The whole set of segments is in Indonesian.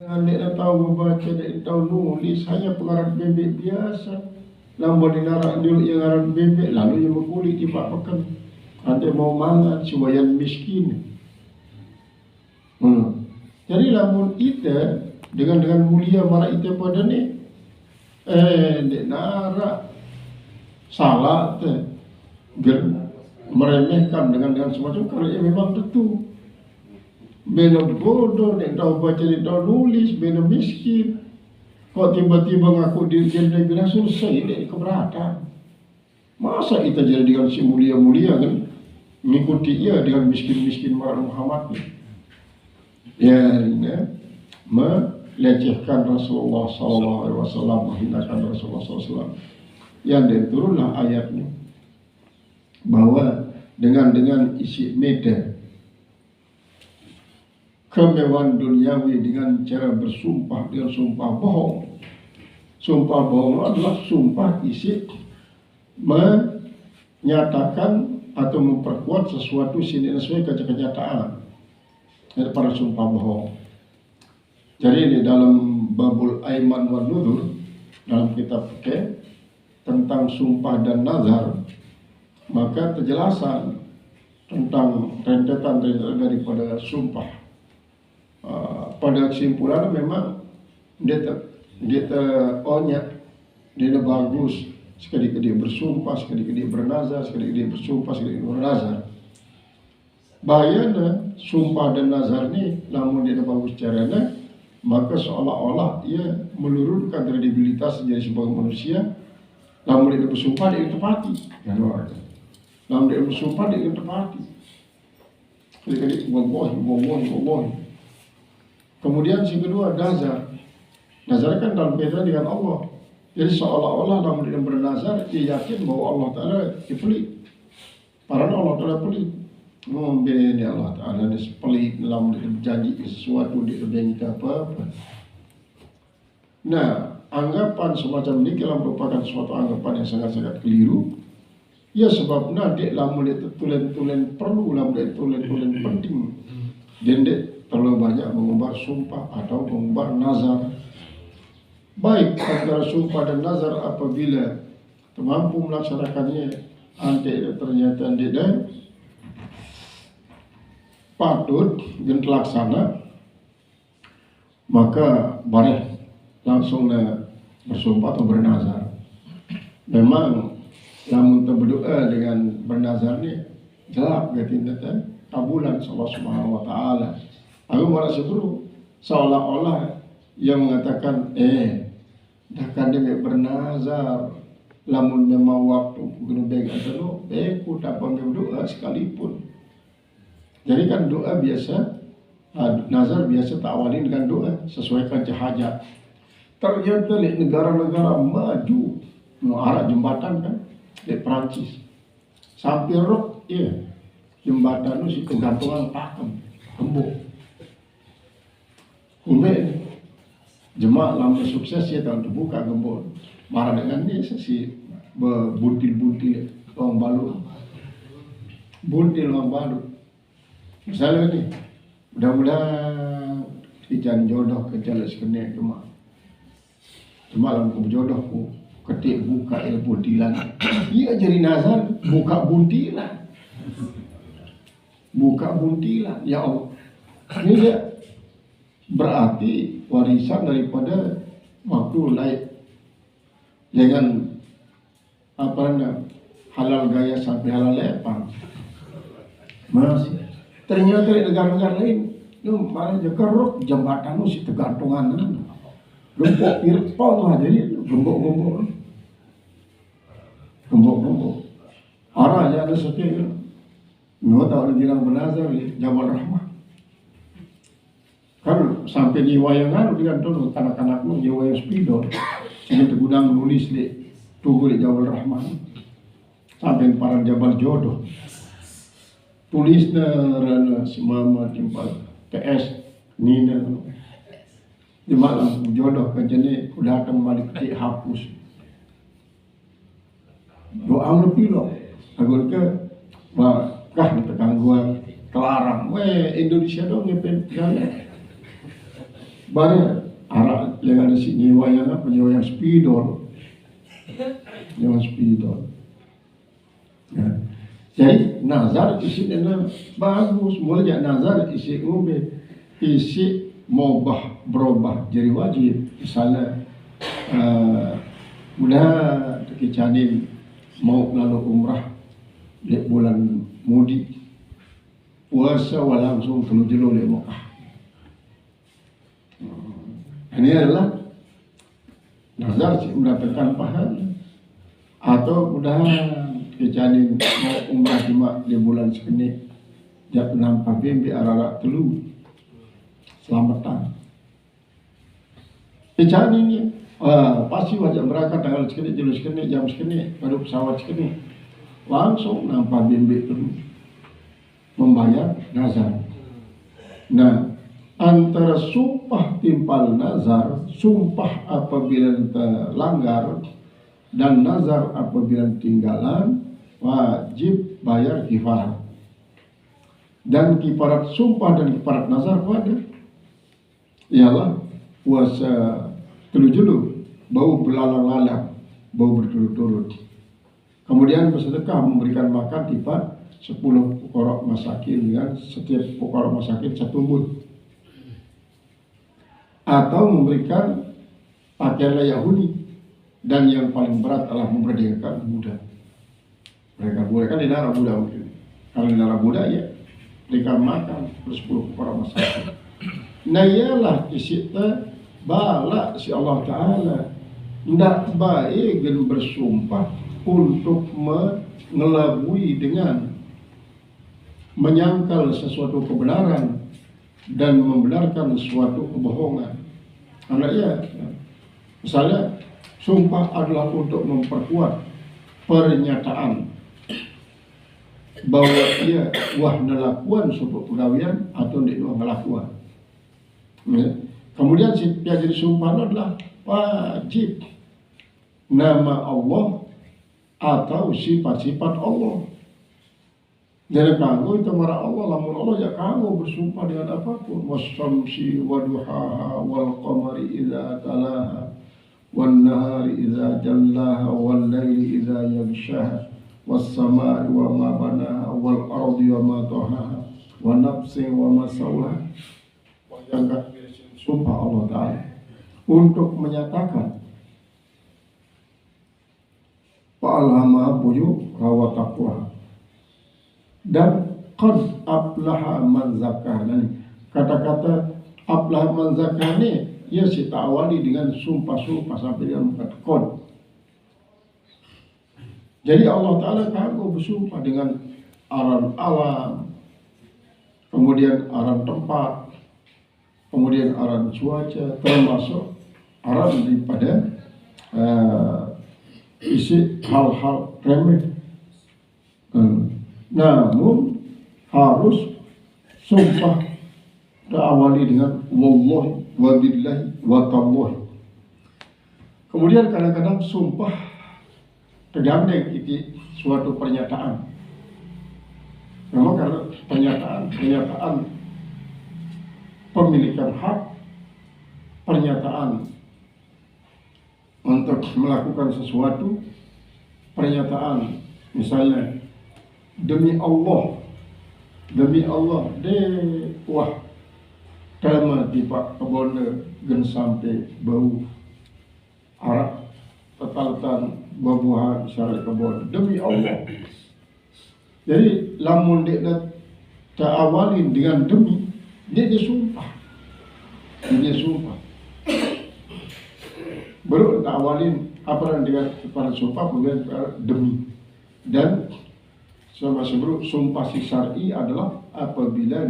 Anda tahu membaca dan tahu nulis hanya pengarang bebek biasa. Lambau dinarak dulu yang arang bebek lalu yang berkulit dipakai. Anda mau mangan suayan miskin. Jadi lamun kita dengan mulia marah itu pada ni dek narak salah tu meremehkan dengan semacam kalau ia memang tentu bena bodoh dek tahu baca dek tahu nulis bena miskin kok tiba-tiba ngaku diri jadi bilang selesai dek keberatan. Masa kita jadi dengan si mulia-mulia kan mengikuti ia dengan miskin-miskin marah Muhammad ni. Ya, melecehkan Rasulullah SAW, menghinakan Rasulullah SAW. Yang turunlah ayat ini bahwa dengan isi medan kemewahan duniawi dengan cara bersumpah dengan sumpah bohong. Sumpah bohong adalah sumpah isi menyatakan atau memperkuat sesuatu sini sesuai kenyataan. Daripada sumpah bohong. Jadi di dalam babul aiman wal nudzur dalam kitab fikih tentang sumpah dan nazar, maka penjelasan tentang rentetan daripada sumpah. Pada kesimpulan memang dia onyak, dia bagus. Sekali dia bersumpah, sekali dia bernazar, sekali dia bersumpah, sekali dia bernazar. Bahayanya sumpah dan nazar ni namun dia bagus caranya maka seolah-olah ia menurunkan kredibilitas jadi sebagai manusia. Namun dia bersumpah dia tepati namun dia bersumpah dia tepati jadi wallahi. Kemudian yang kedua nazar kan dalam kaitan dengan Allah. Jadi seolah-olah namun dia bernazar dia yakin bahwa Allah Ta'ala pelit karena Allah Ta'ala pelit. Membeli Allah Ta'ala ni pelit dalam berjanji sesuatu dia bengkak apa-apa. Nah, anggapan semacam ini kalau merupakan suatu anggapan yang sangat-sangat keliru. Ya sebabnya dia lamun dia tulen perlu lamun dia tulen penting. Dan dia terlalu banyak mengumbar sumpah atau mengumbar nazar. Baik antara sumpah dan nazar apabila mampu melaksanakannya nanti ternyata dia patut dan terlaksana maka boleh langsung bersumpah atau bernazar. Memang namun berdoa dengan bernazar ni gelap ketindakan kabulan Allah Subhanahu Wa Taala. Aku merasa perlu seolah-olah yang mengatakan dah kan dia bernazar lamun memang waktu guna baik atau aku tak pernah berdoa sekalipun. Jadi kan doa biasa, nazar biasa tak awali dengan doa, sesuaikan hajat. Ternyata di negara-negara maju, arah jembatan kan, di Perancis. Sampai rok, jembatan itu si kegantungan pakem, gembok. Kemudian jemaah lama sukses ya tahun terbuka gembok. Marah dengan dia si berbuntil-buntil orang balu. Buntil orang balu. Misalnya ni, mudah-mudahan ikan jodoh ke jalan sekenik cuma dalam jodoh ku ketik buka buntilan. Ia jadi nazar buka buntilan. Buka buntilan. Ya Allah. Ini dia berarti warisan daripada waktu lain. Jangan halal gaya sampai halal lepang. Masih. Ternyata di negara-negara lain, malah keruk jembatan si tergantungan, gembok pirpau tu aja ni, gembok. Arah aja ada sekian, tahu lagi orang bernazar di Jabal Rahmah. Kan sampai di wayangan dengan tu kanak-kanakmu di wayang spidol, ini tergudang nulis di tunggu di Jabal Rahmah, sampai para Jabal Jodoh. Tulis na semama tempat PS Nina di malam jodoh ke jenis udah datang balik ketik hapus doa lebih loh agar ke kah tekan gua kelarang Indonesia dong ngepet jalan Banyak arak yang ada si nyewa yang apa? Nyewa yang spidol. Nyewa spidol. Ya. Jadi nazar isi dana bagus. Mulai nazar isi ube, isi mubah berubah jadi wajib. Misalnya mudah terkecanin mau lalu umrah di bulan mudik puasa langsung telu di Mekah. Ini adalah nazar sih mendapatkan pahala atau mudah kecanin mau umrah cuma di bulan sekini jat nampak bimbi ararak telu selamatan kecanin ini pasti wajib berangkat tanggal sekini jam sekini baru pesawat sekini langsung nampak bimbi telu membayar nazar. Nah, antara sumpah timpal nazar, sumpah apabila terlanggar dan nazar apabila tinggalan, wajib bayar kifarat. Dan kifarat sumpah dan kifarat nazar pada ialah puasa telu bau belalang-lalang, bau berturut-turut. Kemudian bersedekah memberikan makan tiba 10 pokok masakin dengan setiap pokok masakin 1 mud. Atau memberikan pakaian layak huni, dan yang paling berat adalah memerdekakan budak. Mereka budak kan di negara budak mungkin. Kalau di negara budak ya berikan makan 10 pokok masakin. Nah ialah isita balak si Allah Ta'ala tidak baik dan bersumpah untuk mengelabui dengan menyangkal sesuatu kebenaran dan membenarkan suatu kebohongan. Karena ya, misalnya sumpah adalah untuk memperkuat pernyataan bahwa ia wah nelakuan suatu pegawaian atau tidak ngelakuan. Ya. Kemudian yang jadi sumpah adalah wajib nama Allah atau sifat-sifat Allah. Jadi kanggo itu marah Allah, lamun Allah ya kanggo bersumpah dengan apapun. Wasyamsi waduhaha wal qamari idza talaha wan nahari idza jallaha wal laili idza yaghshaha was samai wa ma banaha wal ardi wa ma tahaha wa nafsin wa ma sawaha. Yang sumpah Allah Ta'ala untuk menyatakan fa'alhamaha fujuraha wa taqwaha. Dan qad aflaha man zakkaha. Kata-kata aflaha man zakkaha ini ia kita awali dengan sumpah-sumpah sampai dengan qad. Jadi Allah Ta'ala kagum bersumpah dengan aran alam, kemudian aran tempat, kemudian aran cuaca, termasuk aran daripada isi hal-hal remeh. Namun harus sumpah terawali dengan wallahi wa billahi wa tallahi. Kemudian kadang-kadang sumpah tergandeng itu suatu pernyataan. Memang karena pernyataan pemilikan hak, pernyataan untuk melakukan sesuatu, pernyataan misalnya demi Allah, wah, kama di Pak Kebon gen sampai bau arak tetaltan buah-buahan syariat kebon demi Allah. Jadi lamun dia awalin dengan demi, dia sumpah. Baru tak awalin apa dengan kepada sumpah kemudian demi. Dan sama sebelum sumpah si syar'i adalah apabila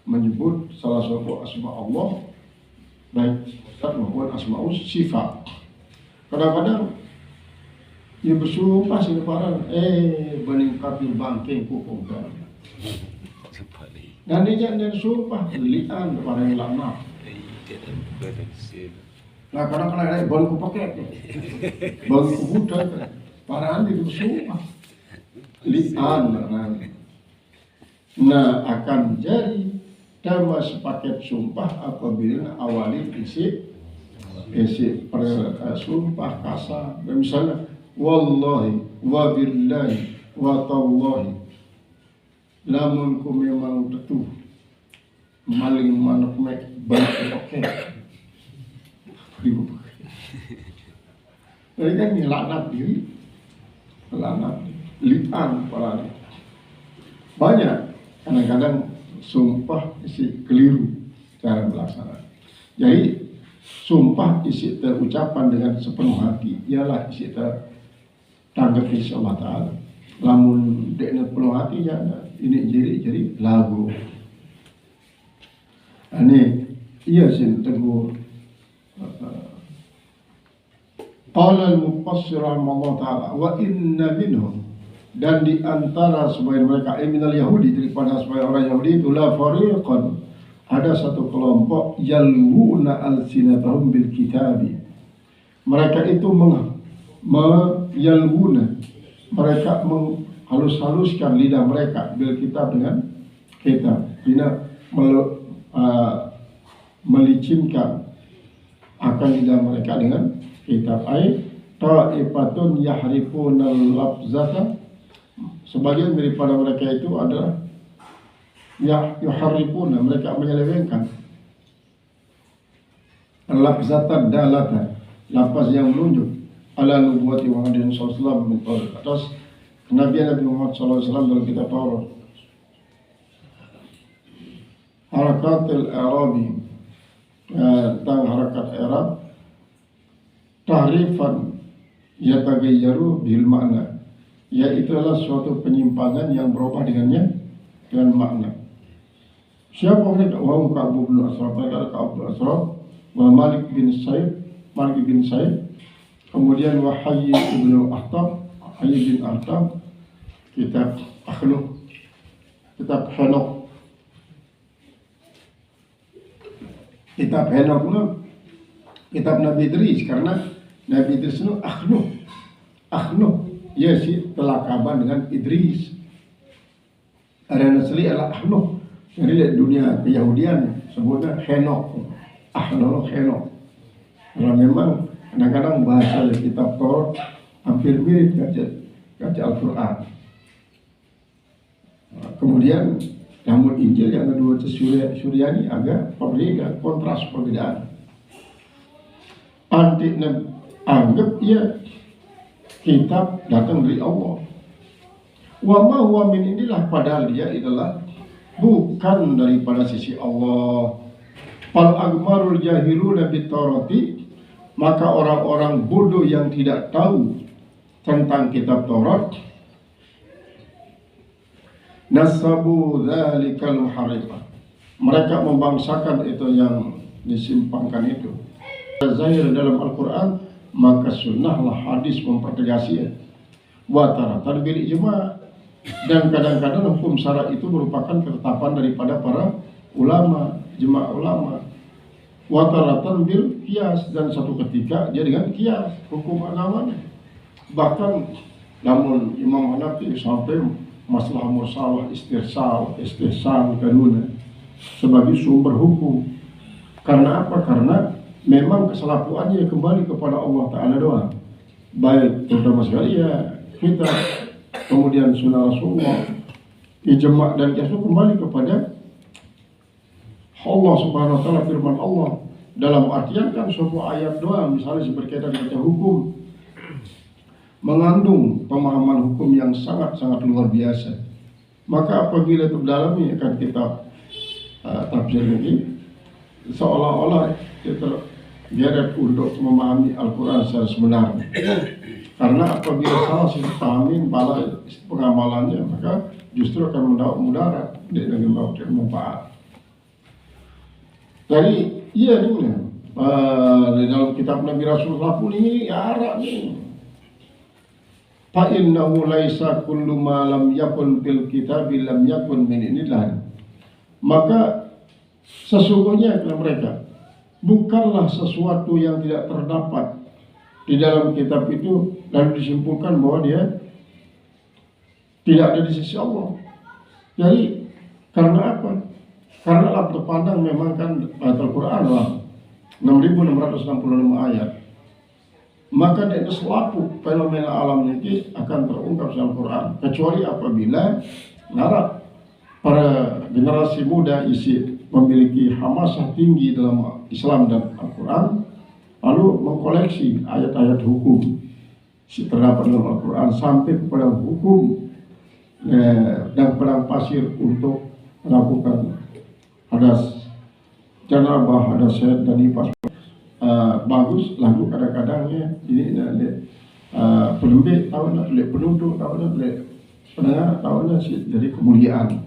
menyebut salah satu asma Allah baik sifat maupun asma'us sifat. Kadang-kadang dia bersumpah si lebaran bening kapil bangking kukuh kan. Dan dia jangan sumpah lian kepada yang lama. Nah kadang-kadang bangku pakai bangku budak parahan dia bersumpah lian. Nah akan jadi Dama sepaket sumpah apabila awali isi sumpah kasar. Misalnya wallahi wa billahi wa tallahi, lamun ku memang tetuh maling manuk mek banyak oke. Jadi kan laknat diri, laknat lian para banyak. Kadang-kadang sumpah isi keliru cara melaksanakan. Jadi sumpah isi terucapan dengan sepenuh hati ialah isi tanggap isi Allah Ta'ala. Lamun dengan penuh hati ya ini jadi lagu. Ini iya sih teguh. Qala al-mufassir rahimahullah ta'ala wa inna minhum, dan di antara sebagian mereka minal Yahudi, daripada sebagian orang Yahudi itu la fariqan, ada satu kelompok yalwuna alsinatahum bil kitabi, mereka itu yalwuna, mereka menghalus-haluskan lidah mereka bil kitab dengan kitab, tidak melicinkan akan lidah mereka dengan kitab. Ta'ifatun yahrifuna al-lafzata, sebagian daripada mereka itu adalah yuharrifuna, mereka menyelewengkan al-lafzata dalata, lafaz yang menunjuk ala nubuwati Muhammadin sallallahu alaihi wasallam, atas kenabian Nabi Muhammad sallallahu alaihi wasallam dalam kitab Taurat. Harakatul Arabi, tentang harakat Arab, tahrifan yatagayyaru bil makna, yaitu adalah suatu penyimpangan yang berubah dengan makna. Siapa mereka? Wa Ka'ab bin Ashraf, Ka'ab bin Ashraf, wa Malik bin Said, kemudian wa Hayy bin Akhtab, kitab Akhlaq, kitab Henok itu kitab Nabi Idris, karena Nabi Idris itu Akhlaq, ya si telakaban dengan Idris. Ada asli adalah Akhlaq. Jadi di dunia Yahudian sebutnya Henok, Akhlaq Henok. Karena memang kadang-kadang bahasa kitab Taurat hampir mirip baca Al-Quran. Kemudian namun Injil yang kedua Suryani agak berbeda, kontras perbedaan. Anggap ya kitab datang dari Allah. Wa ma huwa min inilah, padahal dia adalah bukan daripada sisi Allah. Fal agmarul jahiluna bitarati, maka orang-orang bodoh yang tidak tahu tentang kitab Taurat, nasabu dzalikal muharrifah, mereka membangsakan itu yang disimpangkan itu. Zahir dalam Al-Quran, maka sunnahlah hadis mempertegasi wa taratan bil ijma', dan kadang-kadang hukum syara itu merupakan ketetapan daripada para ulama, jemaah ulama. Wa taratan bil qiyas, dan satu ketika dia dengan qiyas hukum agamanya. Bahkan namun Imam Hanafi sampai masalah musalah istihsan kaduna sebagai sumber hukum. Karena apa? Karena memang kesalahannya kembali kepada Allah Ta'ala doang, baik terutama sekali ya kita, kemudian sunnah Rasulullah, ijma' dan qiyas kembali kepada Allah Subhanahu Wa Ta'ala, firman Allah. Dalam artian kan suatu ayat doang, misalnya berkaitan dengan hukum, mengandung pemahaman hukum yang sangat-sangat luar biasa. Maka apabila terdalami akan kitab tafsir ini, seolah-olah kita geret untuk memahami Al-Quran secara sebenarnya. Karena apabila salah dipahami bala pengamalannya, maka justru akan mudarat dengan manfaat. Jadi iya ini di dalam kitab Nabi Rasulullah pun ini Arab nih. Fa innahu laisa kullu ma lam yakun fil kitabi lam yakun min indillah. Maka sesungguhnya kata mereka, bukanlah sesuatu yang tidak terdapat di dalam kitab itu lalu disimpulkan bahwa dia tidak ada di sisi Allah. Jadi karena apa? Karena alat terpandang memang kan ayat Al-Quran lah 6.665 ayat. Maka dari selapu fenomena alam ini akan terungkap dalam Quran, kecuali apabila ngarap para generasi muda memiliki hamasah tinggi dalam Islam dan Al-Quran, lalu mengkoleksi ayat-ayat hukum terdapat dalam Al-Quran sampai kepada hukum dan padang pasir untuk melakukan hadas janabah, hadas haid dan nifas. Bagus lagu kadang-kadangnya ini pelembik tahu nak pelik penduduk tahu nak pelik pendengar tahu nak jadi kemuliaan.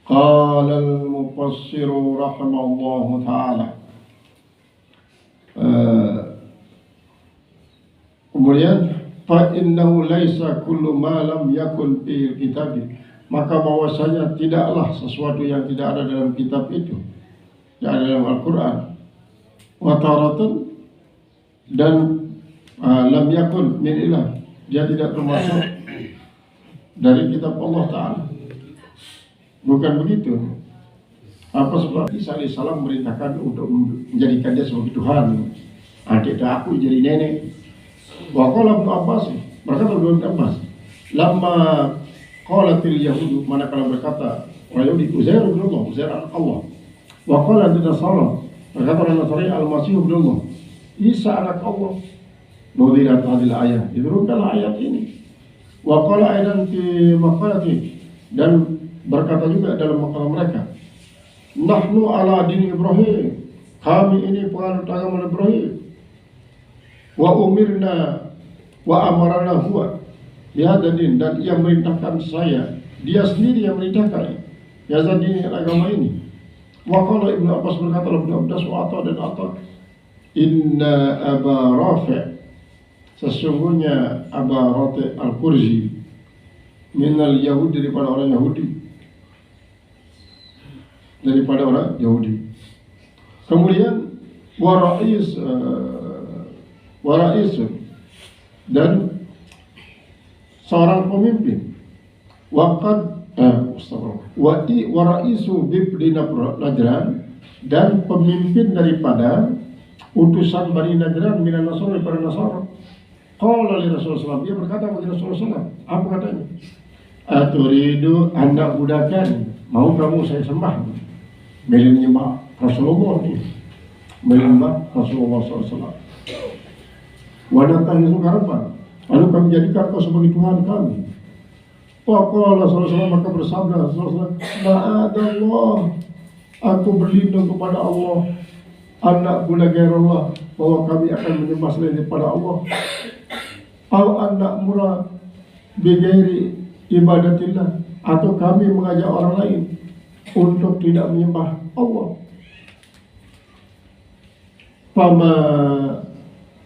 Qala al-mufassir rahimahullahu ta'ala, kemudian fa innahu laisa kullu ma lam yakun fil kitab, maka bahwasanya tidaklah sesuatu yang tidak ada dalam kitab itu, tidak ada dalam Al-Quran. Wataratan dan lam yakun min ilah, dia tidak termasuk dari kitab Allah Ta'ala. Bukan begitu. Apa sebab Isa alaihissalam merintahkan untuk menjadikan dia sebagai Tuhan. Adik aku jadi nenek. Waqala Ibnu Abbas, berkata Ibnu Abbas, lama qalatil yahudu, manakala berkata orang Yahudi Uzair bin Allah, Uzair Allah. Waqala an-Nasara, berkata orang Nasrani Al-Masih bin Allah, Isa anak Allah. Nudirat hadil ayat, diturunkanlah ayat ini. Waqala aidan fi maqalati, dan berkata juga dalam makalah mereka, nahnu ala dini Ibrahim, kami ini penganut agama Ibrahim. Wa umirna wa amarana huwa bihadadin, dan ia merintahkan saya, dia sendiri yang merintahkan bihadadin agama ini. Wa qala Ibnu Abbas, berkata Ibnu Abbas wa Atha dan Atha, inna Aba Rafi', sesungguhnya Aba Rafi' al-Qurzi, minal Yahudi, daripada orang Yahudi. Kemudian warais dan seorang pemimpin. Waqad waraisu bibni Najran, dan pemimpin daripada utusan Bani Najran minan Nasara, daripada Nasara. Qala li Rasulullah, dia berkata kepada Rasulullah, apa katanya? Aturidu anda budakan, mau kamu saya sembah? Menyembah Rasulullah ni, menyembah Rasulullah SAW. Wadatang itu harapan, lalu kami jadikan kau sebagai Tuhan kami. Waqala Rasulullah, maka bersabda Rasulullah, ma'adallah, aku berlindung kepada Allah, anak budak gairullah, bahwa kami akan menyembah selain daripada Allah. Au anak murah bigairi ibadatillah, atau kami mengajak orang lain untuk tidak menyembah Allah. Fama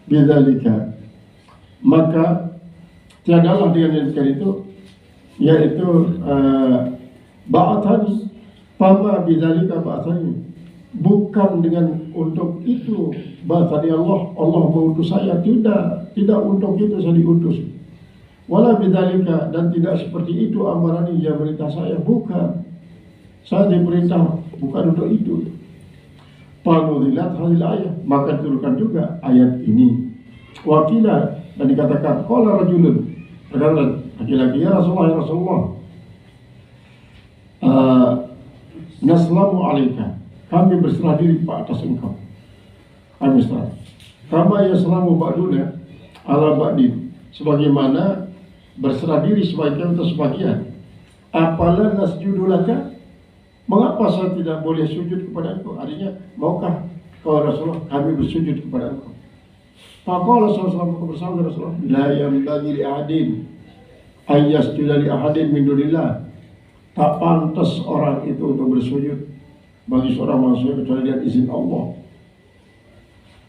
bidzalika, maka tiadalah dengan itu, yaitu ba'athani, fama bidzalika ba'athani, bukan dengan untuk itu ba'athani Allah mengutus saya, tidak untuk itu saya diutus. Wala bidzalika, dan tidak seperti itu amarani, yang perintah saya, bukan. Saya diperintah bukan untuk itu. Fanuzilat hadil ayat, maka diturunkan juga ayat ini. Wakila, dan dikatakan qala rajulun, berkata laki-laki, ya Rasulullah, naslamu alaika, kami berserah diri atas engkau, kami serah. Kama yaslamu ba'duna ala ba'din, sebagaimana berserah diri sebagian atas sebagian. Apalan nasjudu laka, mengapa saya tidak boleh sujud kepada engkau? Artinya, maukah kau Rasulullah kami bersujud kepada engkau? Faqala sallallahu alaihi wasallam, Rasulullah, la yanbaghi li ahadin ay yasjuda li ahadin min dunillah, tak pantas orang itu untuk bersujud bagi seorang manusia kecuali dengan izin Allah,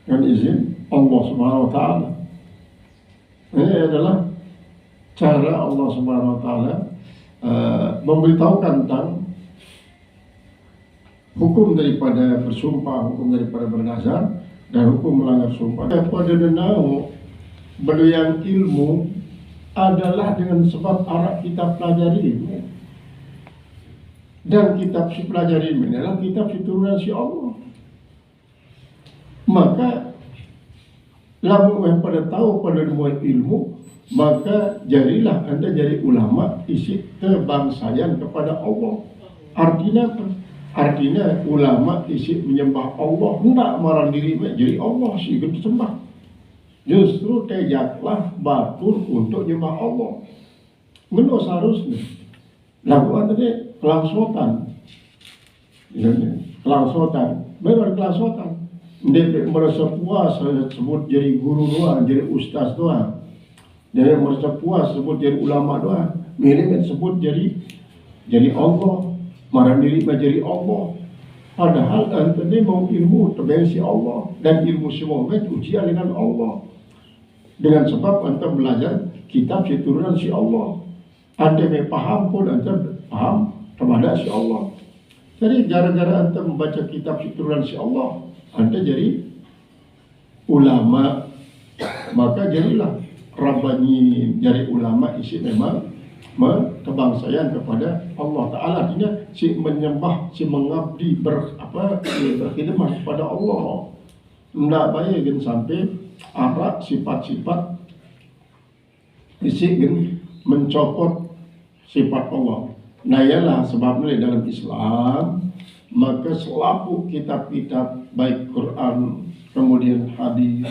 dengan izin Allah Subhanahu wa taala. Ini adalah cara Allah Subhanahu wa taala memberitahukan tentang hukum daripada bersumpah, hukum daripada bernazar, dan hukum melanggar sumpah. Pada denau beliau ilmu adalah dengan sebab Arab kita pelajari. Dan kitab si pelajari ini adalah kitab turunan si Allah. Maka lamun yang pada tahu pada muat ilmu, maka jadilah Anda jadi ulama isi kebangsaan kepada Allah. Artinya apa? Artinya ulama isi menyembah Allah, hendak marah diri jadi Allah sih gitu sembah. Justru tejaklah batur untuk menyembah Allah. Menurut seharusnya lakukan tadi kelangsotan, kelangsotan, memang kelangsotan. Dia merasa puas sebut jadi guru doang, jadi ustaz doang. Dia merasa puas sebut jadi ulama doang. Milih sebut jadi Allah. Marah diri menjadi Allah. Padahal anda ni mau ilmu terbaik si Allah, dan ilmu semua itu ujian dengan Allah. Dengan sebab anda belajar kitab si turunan si Allah. Anda paham pun anda paham kepada si Allah. Jadi gara-gara anda membaca kitab si turunan si Allah, anda jadi ulama. Maka jadilah Rabbani, jadi ulama isi memang kebangsaan kepada Allah Ta'ala. Artinya si menyembah, si mengabdi berkhidmat kepada Allah. Tidak baik sampai arak sifat-sifat isi mencopot sifat Allah. Nah ialah sebabnya dalam Islam, maka selaku kitab-kitab baik Quran, kemudian hadis,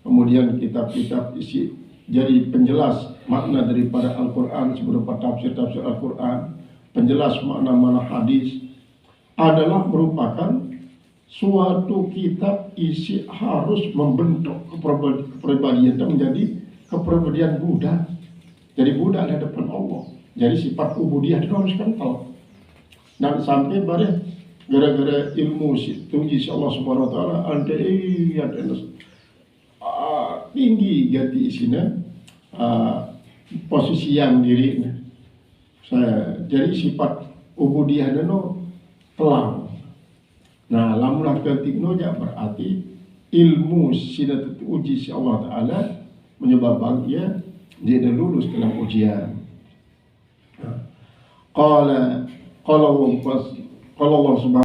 kemudian kitab-kitab isi jadi penjelas makna daripada Al-Quran berupa tafsir-tafsir Al-Quran, penjelas makna-makna hadis, adalah merupakan suatu kitab isi harus membentuk kepribadian menjadi kepribadian Buddha. Jadi Buddha di hadapan Allah. Jadi sifat ubudiyah itu harus kental. Dan sampai pada gara-gara ilmu tuji si Allah Subhanahu Wa Taala, anda tinggi gati isinya, posisi yang diri saya jadi sifat ubudiyah itu telang. Nah lamun ketikno ya berarti ilmu sida uji si Allah Ta'ala menyebabkan dia lulus dalam ujian. Qala Allah Subhanahu